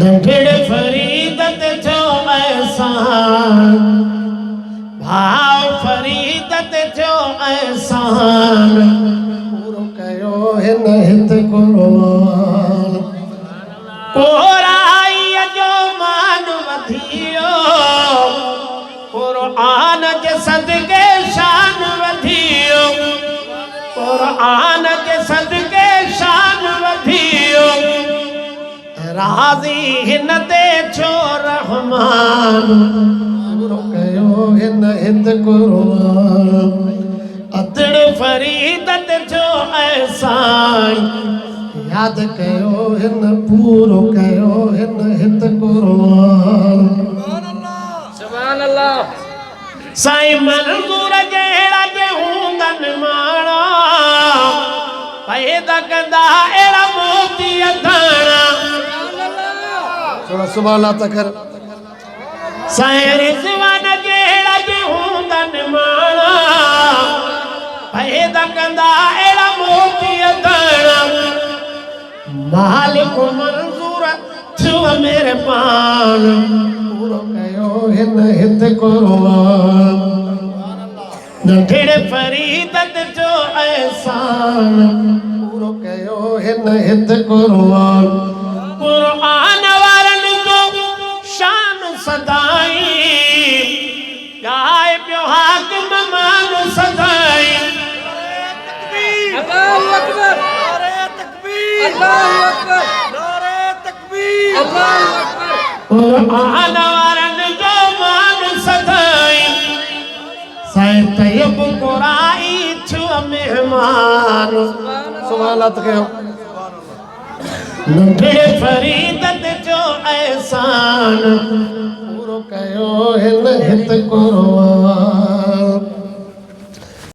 नंढड़े फरीदत जो एहसान भाव फरीदत जो एहसान पूरो कयो हिन हित कुर्बान कोराई जो मान वधियो कुरान के सदके शान वधियो कुरान के सदके शान वधियो राज़ी हिन ते छो रहमान पूरो कयो हिन हित कुर्बान अतड़ फरीदत जो एहसान याद कयो हिन पूरो कयो हिन हित कुर्बान सुभान अल्लाह साईं मंज़ूर जहिड़ा जे हूंदनि माणा पैदा कंदा अहिड़ा मोती अथाणा थोड़ा सुभान अल्लाह तकर साईं रिज़वान जहिड़ा जे हूंदनि माणा पैदा कंदा अहिड़ा मोती अथाणा मालिक मंज़ूर थियो मेहरबान पूरो कयो हिन हित कुर्बान नंढड़े फरीदत जो एहसान पूरो कयो हिन हित कुर्बान कुरान वारनि जो शान सदाई गाए पियो हाकिम मान सदाई अल्लाहु अकबर नारे तकबीर अल्लाहु अकबर नारे तकबीर अल्लाहु अकबर कुरान वारनि जो मान सदाई साईं तैयब कुराई छो मेहमान सुभान अल्लाह तकयो नंढड़े फरीदत जो एहसान पूरो कयो हिन हित कुर्बान